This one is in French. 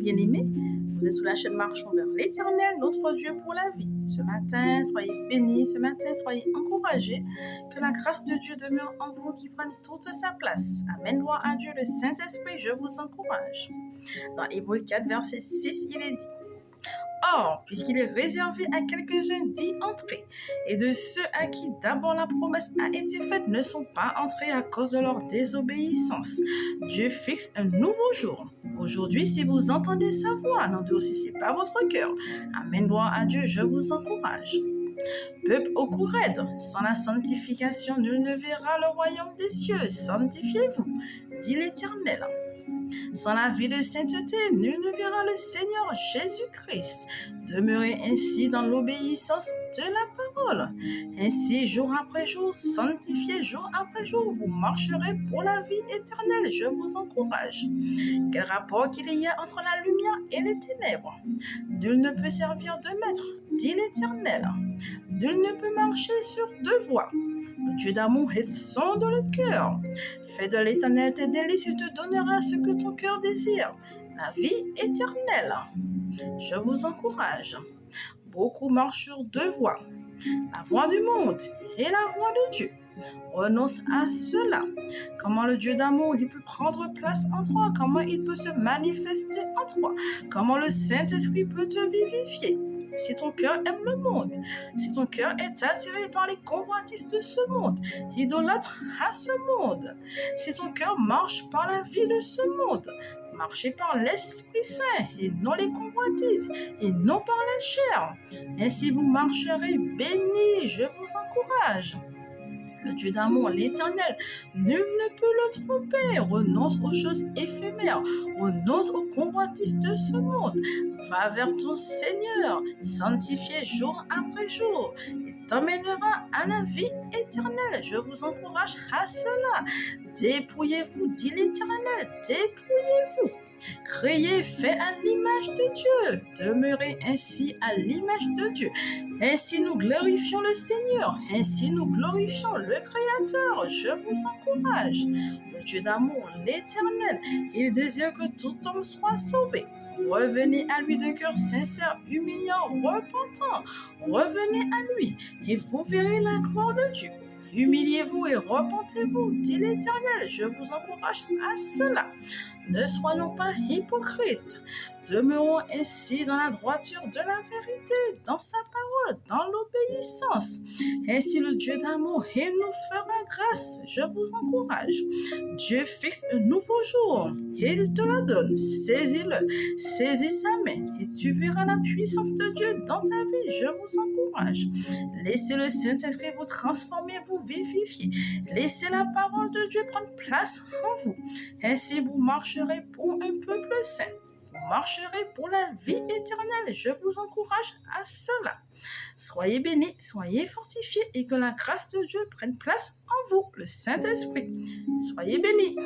Bien-aimés, vous êtes sous la chaîne Marchons vers l'Éternel, notre Dieu pour la vie. Ce matin, soyez bénis, ce matin, soyez encouragés, que la grâce de Dieu demeure en vous, qui prenne toute sa place. Amen, gloire à Dieu, le Saint-Esprit, je vous encourage. Dans Hébreux 4, verset 6, il est dit: Or, puisqu'il est réservé à quelques-uns d'y entrer, et de ceux à qui d'abord la promesse a été faite ne sont pas entrés à cause de leur désobéissance, Dieu fixe un nouveau jour. Aujourd'hui, si vous entendez sa voix, n'endurcissez pas votre cœur. Amen, gloire à Dieu, je vous encourage. Peuple au cou raide, sans la sanctification, nul ne verra le royaume des cieux. Sanctifiez-vous, dit l'Éternel. Sans la vie de sainteté, nul ne verra le Seigneur Jésus-Christ. Demeurez ainsi dans l'obéissance de la parole. Ainsi, jour après jour, sanctifiez jour après jour, vous marcherez pour la vie éternelle. Je vous encourage. Quel rapport qu'il y a entre la lumière et les ténèbres? Nul ne peut servir de maître, dit l'Éternel. Nul ne peut marcher sur deux voies. Le Dieu d'amour, il sonde le cœur. Fais de l'Éternel tes délices, il te donnera ce que ton cœur désire, la vie éternelle. Je vous encourage. Beaucoup marchent sur deux voies, la voie du monde et la voie de Dieu. Renonce à cela. Comment le Dieu d'amour, il peut prendre place en toi? Comment il peut se manifester en toi? Comment le Saint-Esprit peut te vivifier? Si ton cœur aime le monde, si ton cœur est attiré par les convoitises de ce monde, idolâtre à ce monde, si ton cœur marche par la vie de ce monde, marchez par l'Esprit Saint et non les convoitises et non par la chair. Ainsi vous marcherez bénis, je vous encourage. Le Dieu d'amour, l'Éternel, nul ne peut le tromper. Renonce aux choses éphémères, renonce aux convoitises de ce monde. Va vers ton Seigneur, sanctifié jour après jour. Il t'emmènera à la vie éternelle. Je vous encourage à cela. Dépouillez-vous, dit l'Éternel, dépouillez-vous. Créez, fait à l'image de Dieu. Demeurez ainsi à l'image de Dieu. Ainsi nous glorifions le Seigneur. Ainsi nous glorifions le Créateur. Je vous encourage. Le Dieu d'amour, l'Éternel, il désire que tout homme soit sauvé. Revenez à lui de cœur sincère, humiliant, repentant. Revenez à lui et vous verrez la gloire de Dieu. Humiliez-vous et repentez-vous, dit l'Éternel. Je vous encourage à cela. Ne soyons pas hypocrites. Demeurons ainsi dans la droiture de la vérité, dans sa parole, dans l'obéissance. Ainsi le Dieu d'amour, il nous fera grâce. Je vous encourage. Dieu fixe un nouveau jour. Il te le donne. Saisis-le. Saisis sa main et tu verras la puissance de Dieu dans ta vie. Je vous encourage. Laissez le Saint-Esprit vous transformer, vous vivifier. Laissez la parole de Dieu prendre place en vous. Ainsi vous marcherez pour un peuple saint. Vous marcherez pour la vie éternelle. Je vous encourage à cela. Soyez bénis, soyez fortifiés et que la grâce de Dieu prenne place en vous, le Saint-Esprit. Soyez bénis.